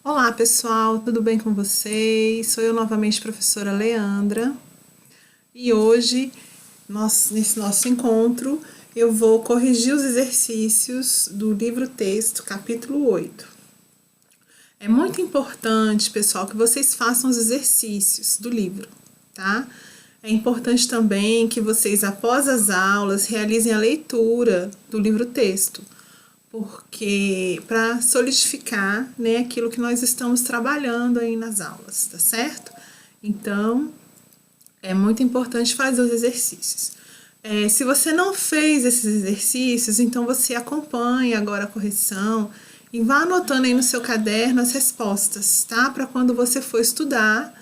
Olá pessoal, tudo bem com vocês? Sou eu novamente, professora Leandra, e hoje, nesse nosso encontro, eu vou corrigir os exercícios do livro-texto, capítulo 8. É muito importante, pessoal, que vocês façam os exercícios do livro, tá? É importante também que vocês, após as aulas, realizem a leitura do livro-texto, porque para solidificar, né, aquilo que nós estamos trabalhando aí nas aulas, tá certo? Então, é muito importante fazer os exercícios. Se você não fez esses exercícios, então você acompanhe agora a correção e vá anotando aí no seu caderno as respostas, tá? Para quando você for estudar,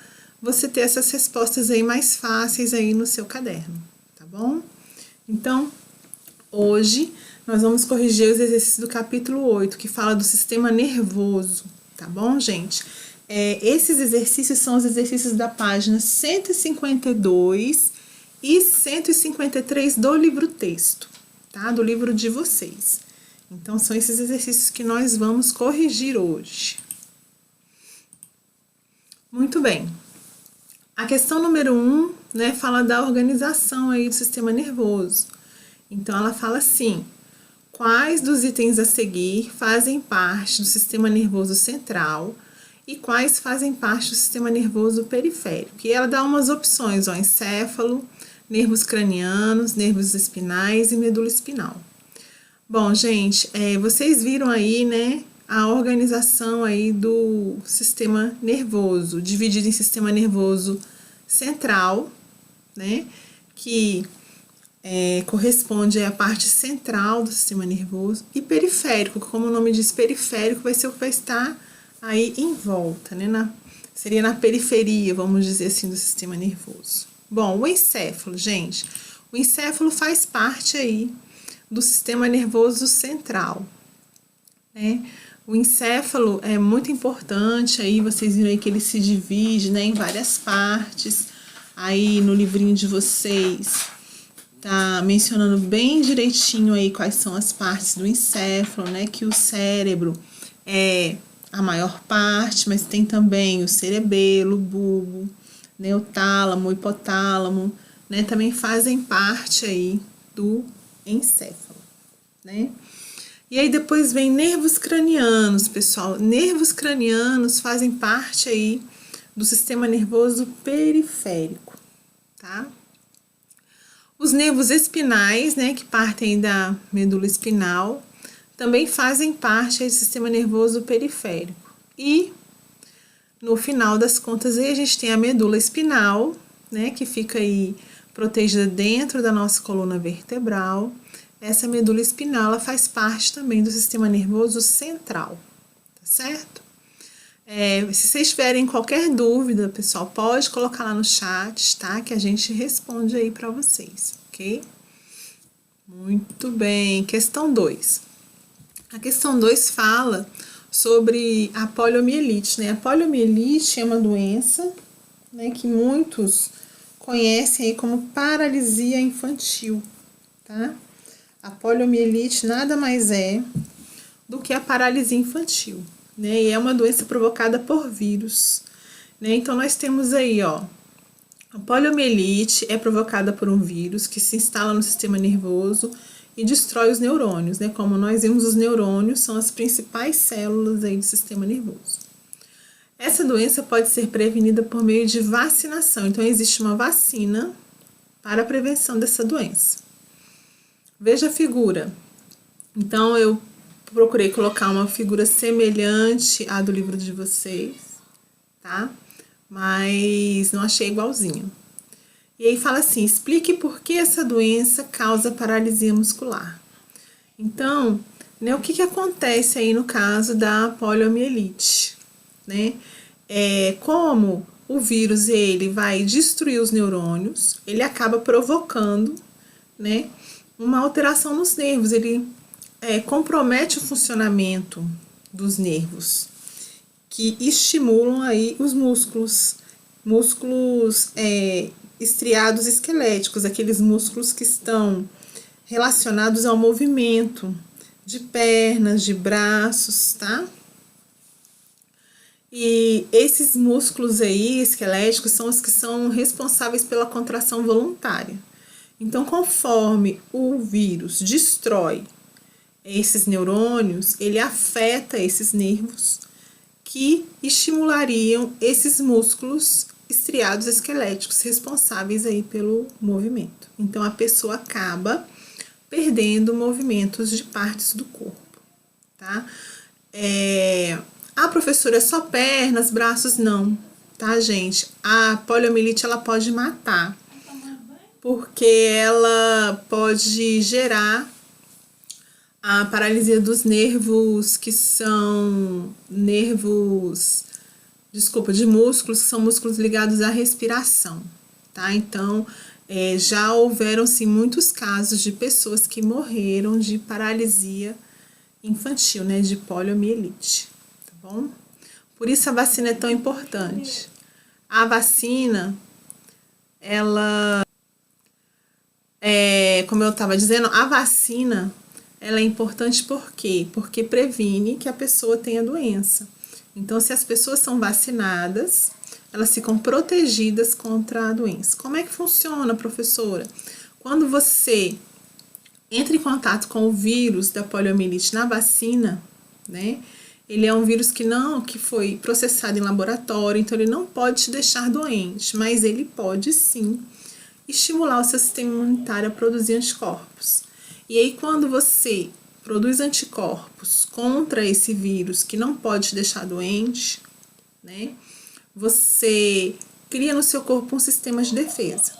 você ter essas respostas aí mais fáceis aí no seu caderno, tá bom? Então, hoje nós vamos corrigir os exercícios do capítulo 8, que fala do sistema nervoso, tá bom, gente? Esses exercícios são os exercícios da página 152 e 153 do livro-texto, tá? Do livro de vocês. Então, são esses exercícios que nós vamos corrigir hoje. Muito bem. A questão número 1, né, fala da organização aí do sistema nervoso. Então, ela fala assim: quais dos itens a seguir fazem parte do sistema nervoso central e quais fazem parte do sistema nervoso periférico? E ela dá umas opções, ó: encéfalo, nervos cranianos, nervos espinais e medula espinal. Bom, gente, vocês viram aí, né, a organização aí do sistema nervoso, dividido em sistema nervoso central, né, que corresponde à parte central do sistema nervoso, e periférico, como o nome diz, periférico vai ser o que vai estar aí em volta, né? Seria na periferia, vamos dizer assim, do sistema nervoso. Bom, o encéfalo, gente, o encéfalo faz parte aí do sistema nervoso central, né? O encéfalo é muito importante, aí vocês viram aí que ele se divide, né, em várias partes. Aí no livrinho de vocês tá mencionando bem direitinho aí quais são as partes do encéfalo, né? Que o cérebro é a maior parte, mas tem também o cerebelo, o bulbo, né? O tálamo, o hipotálamo, né? Também fazem parte aí do encéfalo, né? E aí depois vem nervos cranianos, pessoal. Nervos cranianos fazem parte aí do sistema nervoso periférico, tá? Os nervos espinais, né, que partem da medula espinal, também fazem parte do sistema nervoso periférico. E, no final das contas, aí a gente tem a medula espinal, né, que fica aí protegida dentro da nossa coluna vertebral. Essa medula espinal, ela faz parte também do sistema nervoso central, tá certo? Se vocês tiverem qualquer dúvida, pessoal, pode colocar lá no chat, tá? Que a gente responde aí para vocês, ok? Muito bem. Questão 2. A questão 2 fala sobre a poliomielite, né? A poliomielite é uma doença, né, que muitos conhecem aí como paralisia infantil, tá? A poliomielite nada mais é do que a paralisia infantil, né? E é uma doença provocada por vírus, né? Então nós temos aí, ó, a poliomielite é provocada por um vírus que se instala no sistema nervoso e destrói os neurônios, né? Como nós vimos, os neurônios são as principais células aí do sistema nervoso. Essa doença pode ser prevenida por meio de vacinação. Então existe uma vacina para a prevenção dessa doença. Veja a figura. Então eu procurei colocar uma figura semelhante à do livro de vocês, tá? Mas não achei igualzinho. E aí fala assim: explique por que essa doença causa paralisia muscular. Então, né, o que acontece aí no caso da poliomielite, né? Como o vírus ele vai destruir os neurônios, ele acaba provocando, né, uma alteração nos nervos. Ele compromete o funcionamento dos nervos, que estimulam aí os músculos estriados esqueléticos, aqueles músculos que estão relacionados ao movimento de pernas, de braços, tá? E esses músculos aí, esqueléticos, são os que são responsáveis pela contração voluntária. Então, conforme o vírus destrói esses neurônios, ele afeta esses nervos que estimulariam esses músculos estriados esqueléticos responsáveis aí pelo movimento. Então, a pessoa acaba perdendo movimentos de partes do corpo, tá? Professora, é só pernas, braços? Não, tá, gente? A poliomielite, ela pode matar, porque ela pode gerar a paralisia dos nervos, que são nervos, de músculos, que são músculos ligados à respiração, tá? Então, já houveram, sim, muitos casos de pessoas que morreram de paralisia infantil, né, de poliomielite, tá bom? Por isso a vacina é tão importante. A vacina, ela, como eu estava dizendo, a vacina, ela é importante por quê? Porque previne que a pessoa tenha doença. Então, se as pessoas são vacinadas, elas ficam protegidas contra a doença. Como é que funciona, professora? Quando você entra em contato com o vírus da poliomielite na vacina, né? Ele é um vírus que foi processado em laboratório, então ele não pode te deixar doente, mas ele pode sim estimular o seu sistema imunitário a produzir anticorpos. E aí, quando você produz anticorpos contra esse vírus que não pode te deixar doente, né? Você cria no seu corpo um sistema de defesa.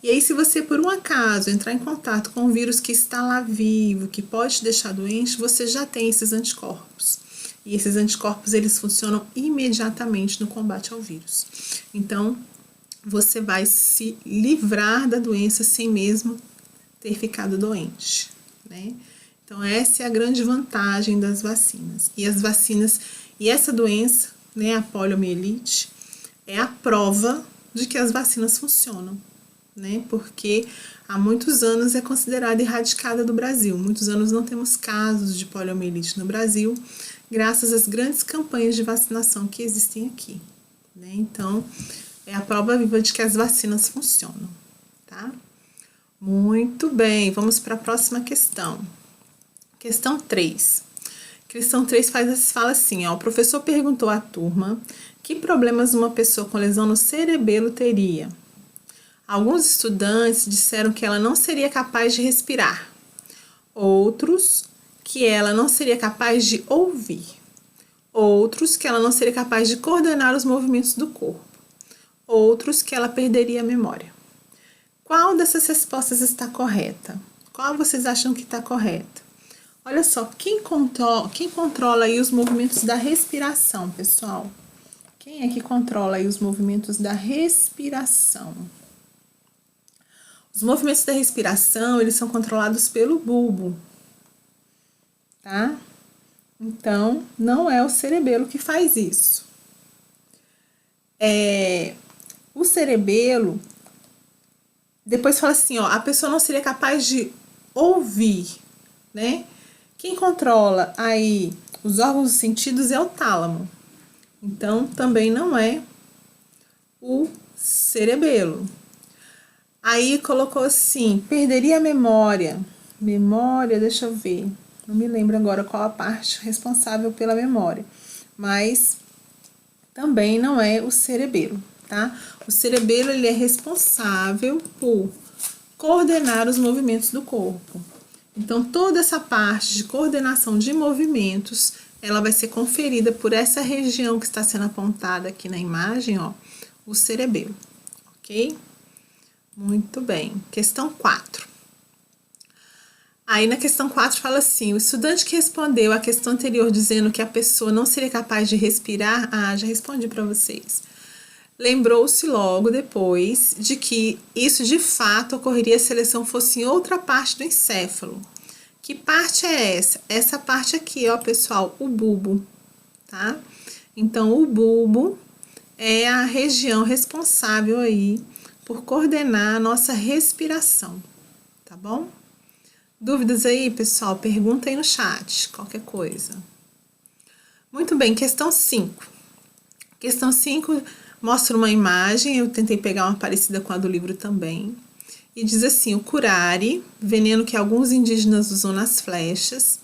E aí, se você, por um acaso, entrar em contato com um vírus que está lá vivo, que pode te deixar doente, você já tem esses anticorpos. E esses anticorpos, eles funcionam imediatamente no combate ao vírus. Então, você vai se livrar da doença sem mesmo ter ficado doente, né? Então, essa é a grande vantagem das vacinas. E as vacinas, e essa doença, né, a poliomielite, é a prova de que as vacinas funcionam, né? Porque há muitos anos é considerada erradicada do Brasil. Muitos anos não temos casos de poliomielite no Brasil, graças às grandes campanhas de vacinação que existem aqui, né? Então, é a prova viva de que as vacinas funcionam, tá? Muito bem, vamos para a próxima questão. Questão 3. Questão 3 fala assim, ó, o professor perguntou à turma que problemas uma pessoa com lesão no cerebelo teria. Alguns estudantes disseram que ela não seria capaz de respirar. Outros, que ela não seria capaz de ouvir. Outros, que ela não seria capaz de coordenar os movimentos do corpo. Outros, que ela perderia a memória. Qual dessas respostas está correta? Qual vocês acham que está correta? Olha só, quem controla aí os movimentos da respiração, pessoal? Quem é que controla aí os movimentos da respiração? Os movimentos da respiração, eles são controlados pelo bulbo, tá? Então, não é o cerebelo que faz isso. O cerebelo, depois fala assim, ó, a pessoa não seria capaz de ouvir, né? Quem controla aí os órgãos dos sentidos é o tálamo. Então, também não é o cerebelo. Aí colocou assim, perderia a memória. Memória, deixa eu ver. Não me lembro agora qual a parte responsável pela memória. Mas também não é o cerebelo, tá? O cerebelo, ele é responsável por coordenar os movimentos do corpo. Então, toda essa parte de coordenação de movimentos, ela vai ser conferida por essa região que está sendo apontada aqui na imagem, ó, o cerebelo, ok? Muito bem. Questão 4. Aí, na questão 4, fala assim, o estudante que respondeu a questão anterior dizendo que a pessoa não seria capaz de respirar, já respondi para vocês. Lembrou-se logo depois de que isso de fato ocorreria se a lesão fosse em outra parte do encéfalo. Que parte é essa? Essa parte aqui, ó, pessoal, o bulbo, tá? Então, o bulbo é a região responsável aí por coordenar a nossa respiração, tá bom? Dúvidas aí, pessoal? Pergunta aí no chat, qualquer coisa. Muito bem, questão 5. Questão 5 mostra uma imagem, eu tentei pegar uma parecida com a do livro também. E diz assim: o curare, veneno que alguns indígenas usam nas flechas,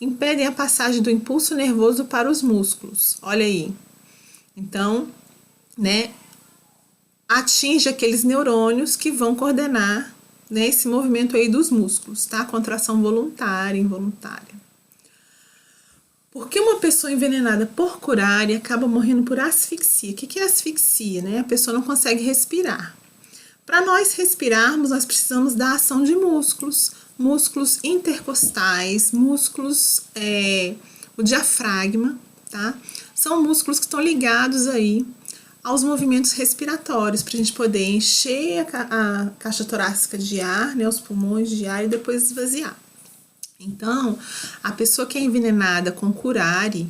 impedem a passagem do impulso nervoso para os músculos. Olha aí. Então, né, atinge aqueles neurônios que vão coordenar, né, esse movimento aí dos músculos, tá? Contração voluntária, involuntária. Por que uma pessoa envenenada por curare acaba morrendo por asfixia? O que é asfixia, né? A pessoa não consegue respirar. Para nós respirarmos, nós precisamos da ação de músculos, músculos intercostais, músculos, o diafragma, tá? São músculos que estão ligados aí aos movimentos respiratórios, para a gente poder encher a caixa torácica de ar, né, os pulmões de ar e depois esvaziar. Então, a pessoa que é envenenada com curare,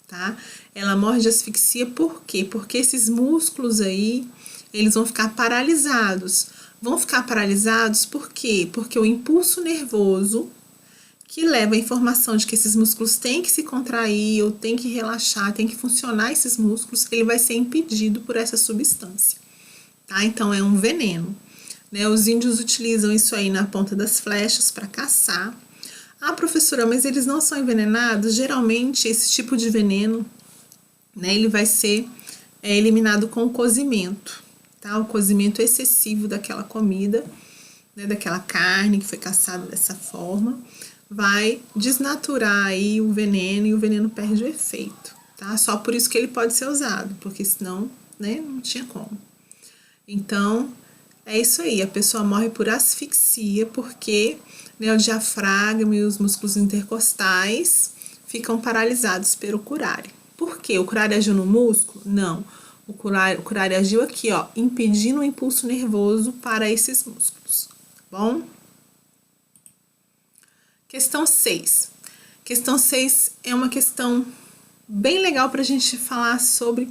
tá? Ela morre de asfixia por quê? Porque esses músculos aí, eles vão ficar paralisados. Vão ficar paralisados por quê? Porque o impulso nervoso que leva a informação de que esses músculos têm que se contrair ou têm que relaxar, têm que funcionar esses músculos, ele vai ser impedido por essa substância, tá? Então, é um veneno, né? Os índios utilizam isso aí na ponta das flechas para caçar. Ah, professora, mas eles não são envenenados? Geralmente, esse tipo de veneno, né, ele vai ser eliminado com o cozimento, tá? O cozimento excessivo daquela comida, né, daquela carne que foi caçada dessa forma, vai desnaturar aí o veneno e o veneno perde o efeito, tá? Só por isso que ele pode ser usado, porque senão, né, não tinha como. Então, é isso aí, a pessoa morre por asfixia porque, né, o diafragma e os músculos intercostais ficam paralisados pelo curare. Por quê? O curare agiu no músculo? Não. O curare agiu aqui, ó, impedindo o impulso nervoso para esses músculos, tá bom? Questão 6. Questão 6 é uma questão bem legal para a gente falar sobre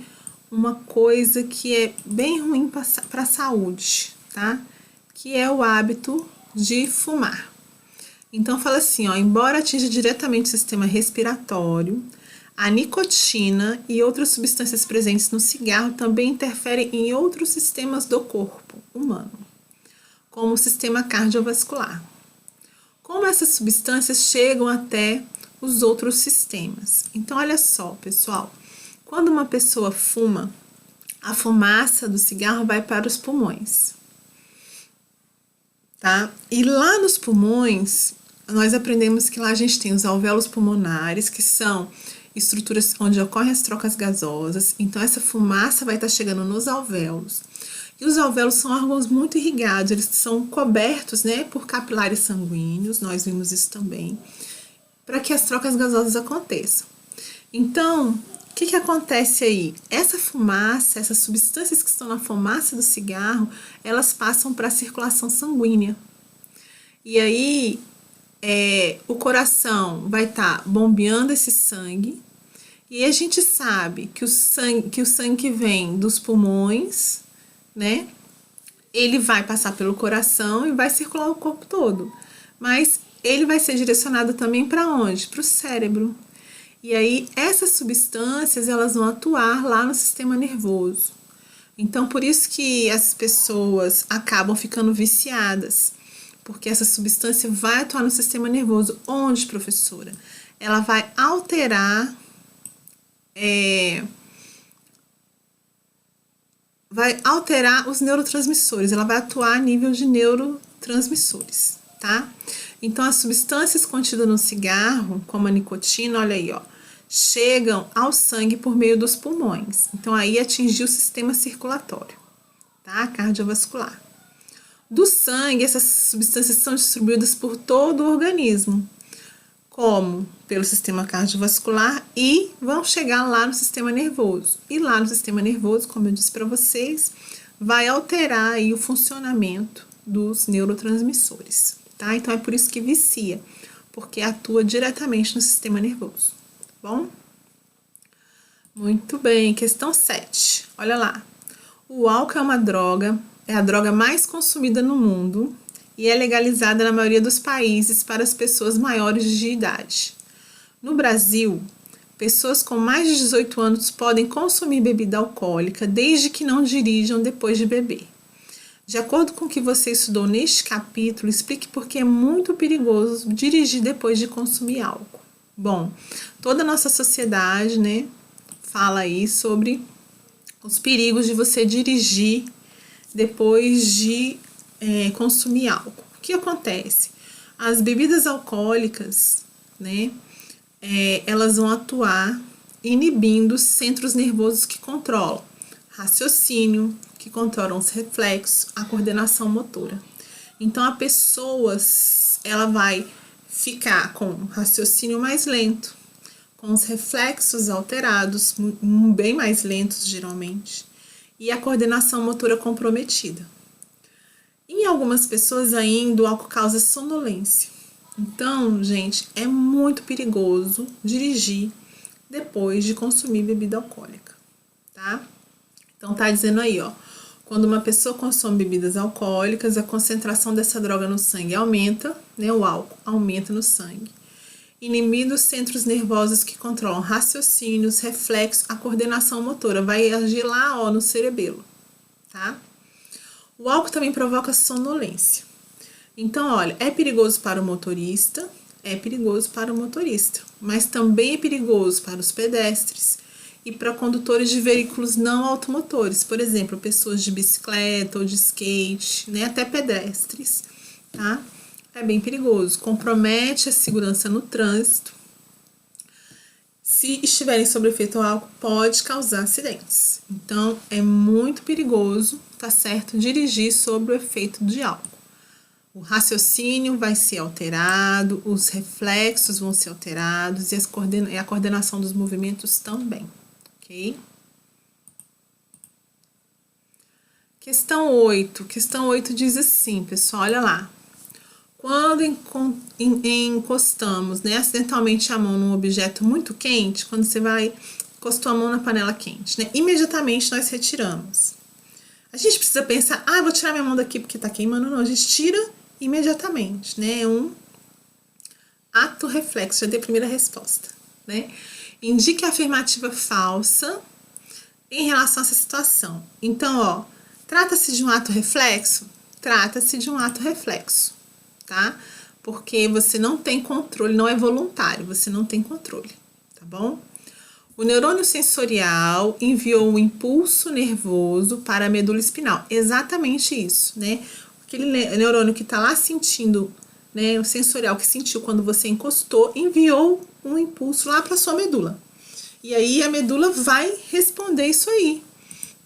uma coisa que é bem ruim para a saúde, tá? Que é o hábito de fumar. Então, fala assim, ó, embora atinja diretamente o sistema respiratório, a nicotina e outras substâncias presentes no cigarro também interferem em outros sistemas do corpo humano, como o sistema cardiovascular. Como essas substâncias chegam até os outros sistemas? Então, olha só, pessoal, quando uma pessoa fuma, a fumaça do cigarro vai para os pulmões, tá? E lá nos pulmões, nós aprendemos que lá a gente tem os alvéolos pulmonares, que são estruturas onde ocorrem as trocas gasosas. Então, essa fumaça vai estar chegando nos alvéolos. E os alvéolos são órgãos muito irrigados, eles são cobertos, né, por capilares sanguíneos, nós vimos isso também, para que as trocas gasosas aconteçam. Então, o que acontece aí? Essa fumaça, essas substâncias que estão na fumaça do cigarro, elas passam para a circulação sanguínea. E aí, o coração vai estar bombeando esse sangue, e a gente sabe que o sangue que vem dos pulmões, né, ele vai passar pelo coração e vai circular o corpo todo. Mas ele vai ser direcionado também para onde? Para o cérebro. E aí, essas substâncias, elas vão atuar lá no sistema nervoso. Então, por isso que as pessoas acabam ficando viciadas, porque essa substância vai atuar no sistema nervoso. Onde, professora? Ela vai alterar os neurotransmissores, ela vai atuar a nível de neurotransmissores, tá? Então, as substâncias contidas no cigarro, como a nicotina, olha aí, ó, chegam ao sangue por meio dos pulmões. Então, aí atingiu o sistema circulatório, tá? Cardiovascular. Do sangue, essas substâncias são distribuídas por todo o organismo, como pelo sistema cardiovascular, e vão chegar lá no sistema nervoso. E lá no sistema nervoso, como eu disse para vocês, vai alterar aí o funcionamento dos neurotransmissores, tá? Então, é por isso que vicia, porque atua diretamente no sistema nervoso, tá bom? Muito bem, questão 7. Olha lá. O álcool é uma droga, é a droga mais consumida no mundo e é legalizada na maioria dos países para as pessoas maiores de idade. No Brasil, pessoas com mais de 18 anos podem consumir bebida alcoólica desde que não dirijam depois de beber. De acordo com o que você estudou neste capítulo, explique por que é muito perigoso dirigir depois de consumir álcool. Bom, toda a nossa sociedade, né, fala aí sobre os perigos de você dirigir depois de consumir álcool. O que acontece? As bebidas alcoólicas, né, elas vão atuar inibindo os centros nervosos que controlam raciocínio, que controlam os reflexos, a coordenação motora. Então, a pessoa, ela vai ficar com o raciocínio mais lento, com os reflexos alterados, bem mais lentos geralmente, e a coordenação motora comprometida. Em algumas pessoas ainda o álcool causa sonolência. Então, gente, é muito perigoso dirigir depois de consumir bebida alcoólica, tá? Então, tá dizendo aí, ó, quando uma pessoa consome bebidas alcoólicas, a concentração dessa droga no sangue aumenta, né? O álcool aumenta no sangue. Inibindo os centros nervosos que controlam raciocínios, reflexos, a coordenação motora. Vai agir lá, ó, no cerebelo, tá? O álcool também provoca sonolência. Então, olha, é perigoso para o motorista, mas também é perigoso para os pedestres e para condutores de veículos não automotores, por exemplo, pessoas de bicicleta ou de skate, né, até pedestres, tá? É bem perigoso, compromete a segurança no trânsito. Se estiverem sob efeito álcool, pode causar acidentes. Então, é muito perigoso, tá certo, dirigir sob o efeito de álcool. O raciocínio vai ser alterado, os reflexos vão ser alterados e a coordenação dos movimentos também, ok? Questão 8. Questão 8 diz assim, pessoal, olha lá. Quando encostamos, né, acidentalmente a mão num objeto muito quente, quando você encostou a mão na panela quente, né, imediatamente nós retiramos. A gente precisa pensar, vou tirar minha mão daqui porque tá queimando. Não, a gente tira imediatamente, né, é um ato reflexo, já dei a primeira resposta, né. Indique a afirmativa falsa em relação a essa situação. Então, ó, trata-se de um ato reflexo? Trata-se de um ato reflexo, tá? Porque você não tem controle, não é voluntário, você não tem controle, tá bom? O neurônio sensorial enviou um impulso nervoso para a medula espinal. Exatamente isso, né? Aquele neurônio que tá lá sentindo, né, o sensorial que sentiu quando você encostou, enviou um impulso lá para sua medula. E aí a medula vai responder isso aí,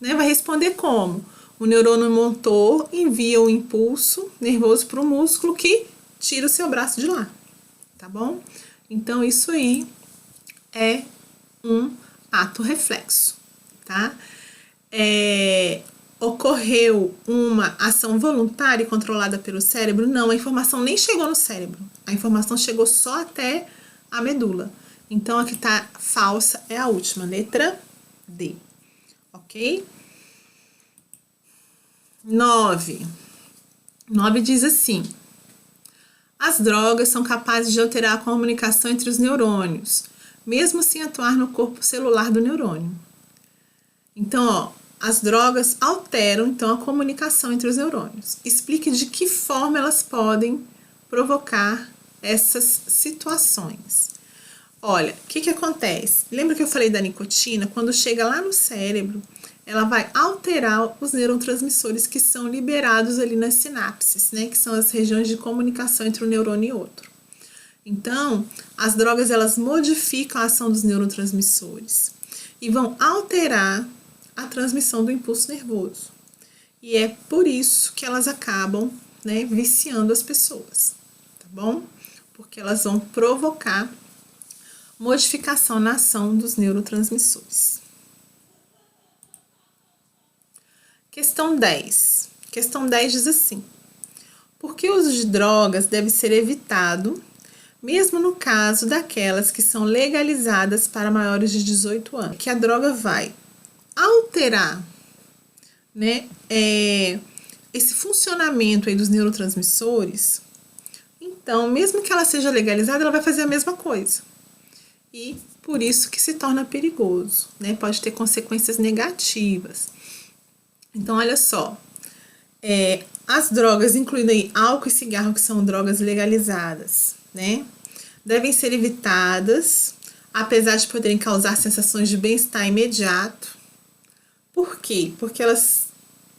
né? Vai responder como? O neurônio motor envia um impulso nervoso para o músculo que tira o seu braço de lá, tá bom? Então, isso aí é um ato reflexo, tá? Ocorreu uma ação voluntária e controlada pelo cérebro? Não, a informação nem chegou no cérebro. A informação chegou só até a medula. Então, a que tá falsa é a última, letra D, ok? 9 diz assim: as drogas são capazes de alterar a comunicação entre os neurônios, mesmo sem atuar no corpo celular do neurônio. Então, ó, as drogas alteram então a comunicação entre os neurônios. Explique de que forma elas podem provocar essas situações. Olha, o que acontece? Lembra que eu falei da nicotina? Quando chega lá no cérebro, ela vai alterar os neurotransmissores que são liberados ali nas sinapses, né? Que são as regiões de comunicação entre um neurônio e outro. Então, as drogas, elas modificam a ação dos neurotransmissores e vão alterar a transmissão do impulso nervoso. E é por isso que elas acabam, né, viciando as pessoas, tá bom? Porque elas vão provocar modificação na ação dos neurotransmissores. Questão 10. Questão 10 diz assim: por que o uso de drogas deve ser evitado, mesmo no caso daquelas que são legalizadas para maiores de 18 anos? Que a droga vai alterar, né, esse funcionamento aí dos neurotransmissores. Então, mesmo que ela seja legalizada, ela vai fazer a mesma coisa. E por isso que se torna perigoso, né? Pode ter consequências negativas. Então, olha só, as drogas, incluindo aí álcool e cigarro, que são drogas legalizadas, né? Devem ser evitadas, apesar de poderem causar sensações de bem-estar imediato. Por quê? Porque elas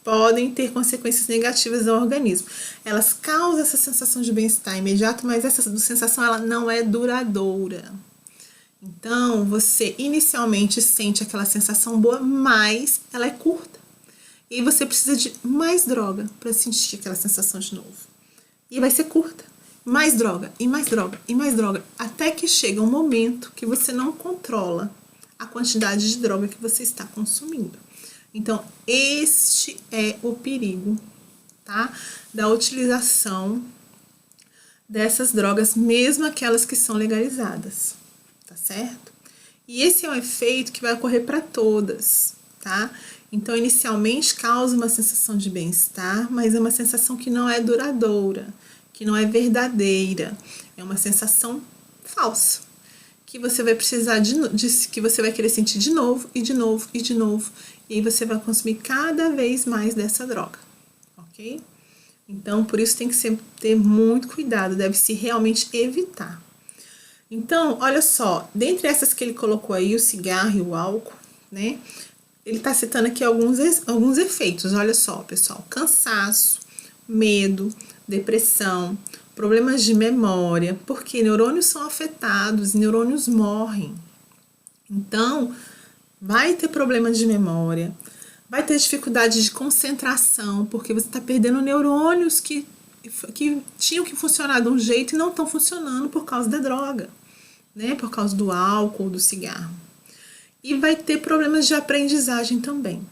podem ter consequências negativas ao organismo. Elas causam essa sensação de bem-estar imediato, mas essa sensação ela não é duradoura. Então, você inicialmente sente aquela sensação boa, mas ela é curta. E você precisa de mais droga para sentir aquela sensação de novo. E vai ser curta. Mais droga, e mais droga, e mais droga. Até que chega um momento que você não controla a quantidade de droga que você está consumindo. Então, este é o perigo, tá? Da utilização dessas drogas, mesmo aquelas que são legalizadas, tá certo? E esse é um efeito que vai ocorrer para todas, tá? Então, inicialmente causa uma sensação de bem-estar, mas é uma sensação que não é duradoura, que não é verdadeira, é uma sensação falsa, que você vai precisar que você vai querer sentir de novo, e de novo, e de novo, e aí você vai consumir cada vez mais dessa droga, ok? Então, por isso tem que ter muito cuidado, deve-se realmente evitar. Então, olha só, dentre essas que ele colocou aí, o cigarro e o álcool, né? Ele tá citando aqui alguns efeitos, olha só, pessoal. Cansaço, medo, depressão, problemas de memória, porque neurônios são afetados, neurônios morrem. Então, vai ter problemas de memória, vai ter dificuldade de concentração, porque você está perdendo neurônios que tinham que funcionar de um jeito e não estão funcionando por causa da droga, né? Por causa do álcool, do cigarro. E vai ter problemas de aprendizagem também,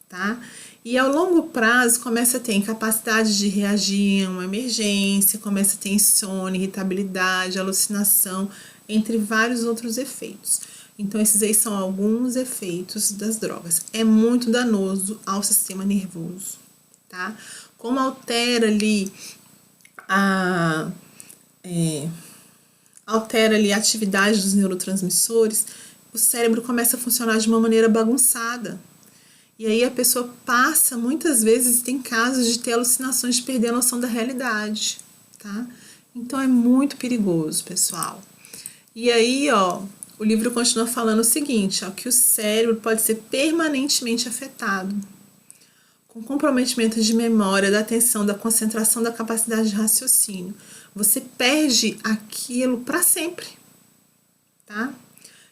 tá? E ao longo prazo começa a ter incapacidade de reagir a uma emergência, começa a ter insônia, irritabilidade, alucinação, entre vários outros efeitos. Então, esses aí são alguns efeitos das drogas. É muito danoso ao sistema nervoso, tá? Como altera ali a atividade dos neurotransmissores, o cérebro começa a funcionar de uma maneira bagunçada. E aí a pessoa passa, muitas vezes, tem casos de ter alucinações, de perder a noção da realidade, tá? Então é muito perigoso, pessoal. E aí, ó, o livro continua falando o seguinte, ó, que o cérebro pode ser permanentemente afetado, com comprometimento de memória, da atenção, da concentração, da capacidade de raciocínio. Você perde aquilo para sempre, tá?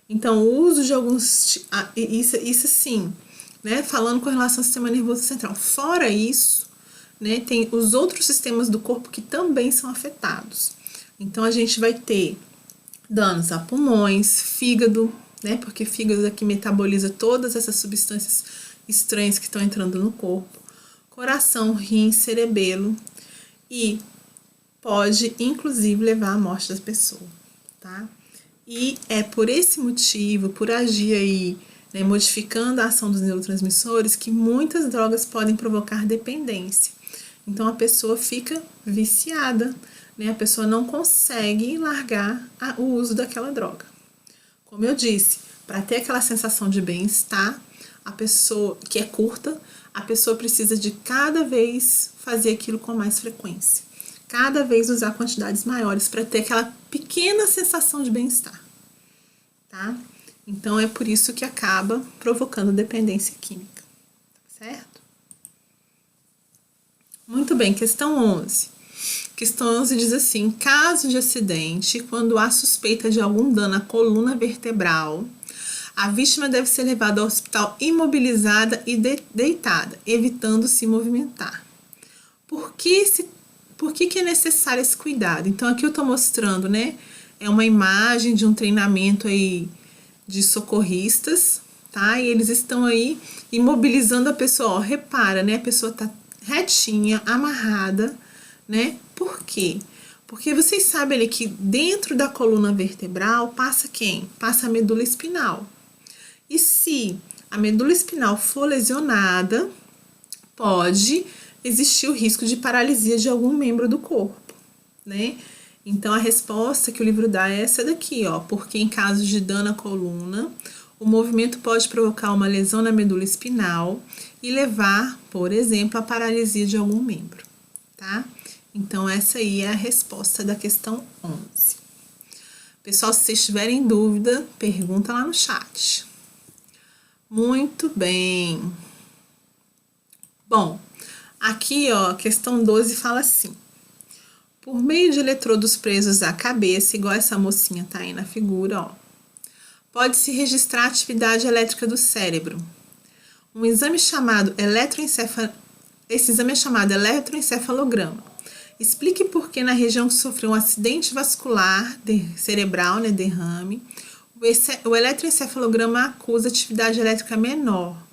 Então, o uso de alguns... Isso sim, né? Falando com relação ao sistema nervoso central. Fora isso, né, tem os outros sistemas do corpo que também são afetados. Então, a gente vai ter danos a pulmões, fígado, né? Porque fígado aqui metaboliza todas essas substâncias estranhas que estão entrando no corpo. Coração, rim, cerebelo. E pode, inclusive, levar à morte da pessoa, tá? E é por esse motivo, por agir aí, né, modificando a ação dos neurotransmissores, que muitas drogas podem provocar dependência. Então, a pessoa fica viciada, né? A pessoa não consegue largar o uso daquela droga. Como eu disse, para ter aquela sensação de bem-estar, a pessoa, que é curta, a pessoa precisa de cada vez fazer aquilo com mais frequência. Cada vez usar quantidades maiores para ter aquela pequena sensação de bem-estar, tá? Então, é por isso que acaba provocando dependência química, certo? Muito bem, questão 11. Questão 11 diz assim, caso de acidente, quando há suspeita de algum dano à coluna vertebral, a vítima deve ser levada ao hospital imobilizada e deitada, evitando se movimentar. Por que é necessário esse cuidado? Então, aqui eu estou mostrando, né? É uma imagem de um treinamento aí de socorristas, tá? E eles estão aí imobilizando a pessoa. Ó, repara, né? A pessoa tá retinha, amarrada, né? Por quê? Porque vocês sabem ali que dentro da coluna vertebral passa quem? Passa a medula espinal. E se a medula espinal for lesionada, pode existir o risco de paralisia de algum membro do corpo, né? Então, a resposta que o livro dá é essa daqui, ó. Porque em casos de dano à coluna, o movimento pode provocar uma lesão na medula espinal e levar, por exemplo, à paralisia de algum membro, tá? Então, essa aí é a resposta da questão 11. Pessoal, se vocês tiverem dúvida, pergunta lá no chat. Muito bem. Bom, aqui, ó, questão 12 fala assim. Por meio de eletrodos presos à cabeça, igual essa mocinha tá aí na figura, ó, pode-se registrar a atividade elétrica do cérebro. Um exame chamado Esse exame é chamado eletroencefalograma. Explique por que na região que sofreu um acidente vascular cerebral, né, derrame, o eletroencefalograma acusa atividade elétrica menor.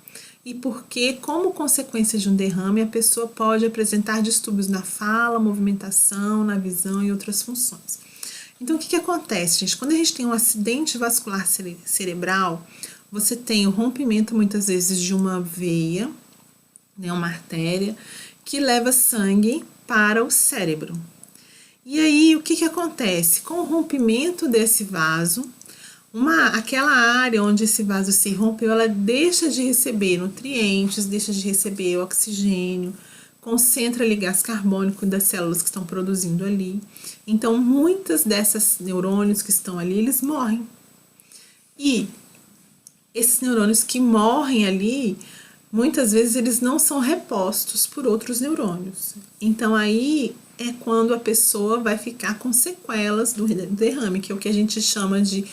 E porque, como consequência de um derrame, a pessoa pode apresentar distúrbios na fala, movimentação, na visão e outras funções. Então, o que acontece, gente? Quando a gente tem um acidente vascular cerebral, você tem o rompimento, muitas vezes, de uma veia, né, uma artéria, que leva sangue para o cérebro. E aí, o que acontece? Com o rompimento desse vaso, aquela área onde esse vaso se rompeu, ela deixa de receber nutrientes, deixa de receber oxigênio, concentra ali gás carbônico das células que estão produzindo ali. Então, muitas dessas neurônios que estão ali, eles morrem. E esses neurônios que morrem ali, muitas vezes eles não são repostos por outros neurônios. Então, aí é quando a pessoa vai ficar com sequelas do derrame, que é o que a gente chama de,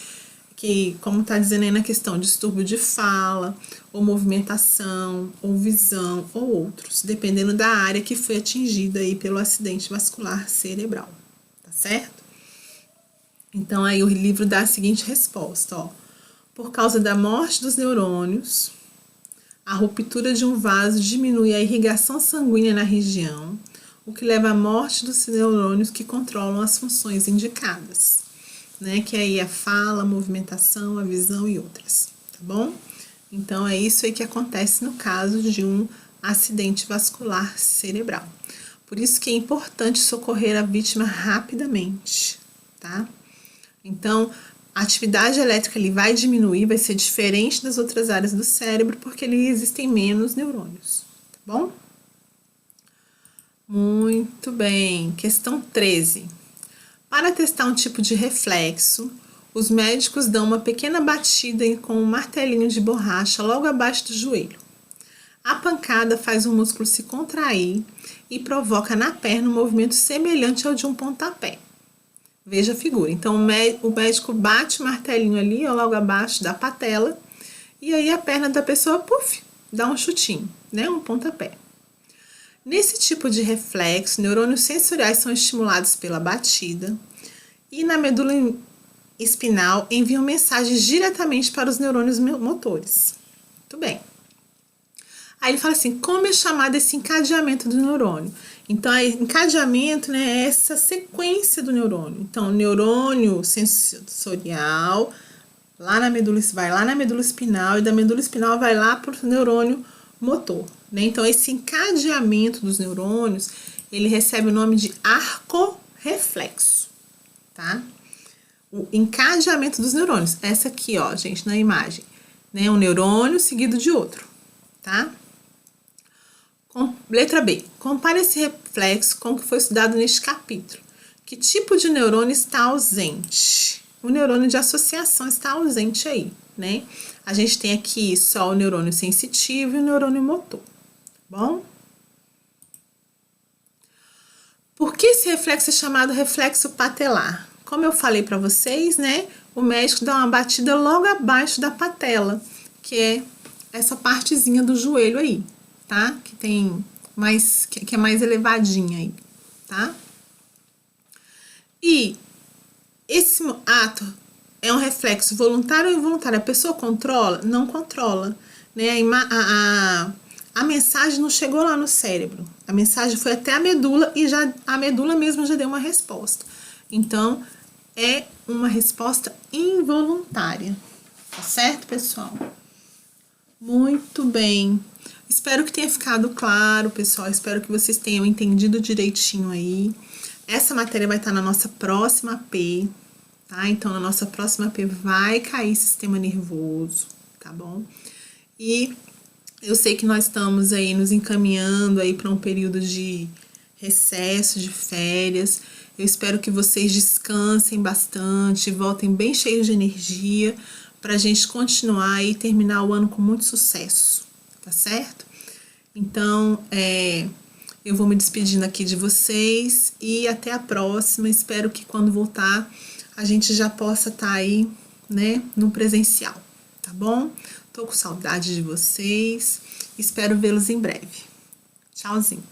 que, como está dizendo aí na questão, distúrbio de fala, ou movimentação, ou visão, ou outros, dependendo da área que foi atingida aí pelo acidente vascular cerebral, tá certo? Então, aí o livro dá a seguinte resposta, ó. Por causa da morte dos neurônios, a ruptura de um vaso diminui a irrigação sanguínea na região, o que leva à morte dos neurônios que controlam as funções indicadas, né? Que aí a fala, a movimentação, a visão e outras, tá bom? Então, é isso aí que acontece no caso de um acidente vascular cerebral. Por isso que é importante socorrer a vítima rapidamente, tá? Então, a atividade elétrica ali vai diminuir, vai ser diferente das outras áreas do cérebro, porque ali existem menos neurônios, tá bom? Muito bem. Questão 13. Para testar um tipo de reflexo, os médicos dão uma pequena batida com um martelinho de borracha logo abaixo do joelho. A pancada faz o músculo se contrair e provoca na perna um movimento semelhante ao de um pontapé. Veja a figura. Então, o médico bate o martelinho ali, ó, logo abaixo da patela, e aí a perna da pessoa, puf, dá um chutinho, né? Um pontapé. Nesse tipo de reflexo, neurônios sensoriais são estimulados pela batida e na medula espinal enviam mensagens diretamente para os neurônios motores. Muito bem. Aí ele fala assim, como é chamado esse encadeamento do neurônio? Então, encadeamento, né, é essa sequência do neurônio. Então, o neurônio sensorial vai lá na medula espinal e da medula espinal vai lá para o neurônio motor, né? Então, esse encadeamento dos neurônios, ele recebe o nome de arcorreflexo, tá? O encadeamento dos neurônios, essa aqui, ó, gente, na imagem, né? Um neurônio seguido de outro, tá? Letra B. Compare esse reflexo com o que foi estudado neste capítulo. Que tipo de neurônio está ausente? O neurônio de associação está ausente aí, né? A gente tem aqui só o neurônio sensitivo e o neurônio motor, tá bom? Por que esse reflexo é chamado reflexo patelar? Como eu falei para vocês, né? O médico dá uma batida logo abaixo da patela, que é essa partezinha do joelho aí, tá? Que tem mais, que é mais elevadinha aí, tá? E esse ato é um reflexo voluntário ou involuntário? A pessoa controla? Não controla, né? A mensagem não chegou lá no cérebro. A mensagem foi até a medula e a medula mesmo já deu uma resposta. Então, é uma resposta involuntária. Tá certo, pessoal? Muito bem. Espero que tenha ficado claro, pessoal. Espero que vocês tenham entendido direitinho aí. Essa matéria vai estar na nossa próxima AP, tá? Então, na nossa próxima AP vai cair sistema nervoso, tá bom? E eu sei que nós estamos aí nos encaminhando aí para um período de recesso, de férias. Eu espero que vocês descansem bastante, voltem bem cheios de energia para a gente continuar e terminar o ano com muito sucesso, tá certo? Então, eu vou me despedindo aqui de vocês e até a próxima. Espero que quando voltar a gente já possa estar aí, né, no presencial, tá bom? Tô com saudade de vocês. Espero vê-los em breve. Tchauzinho.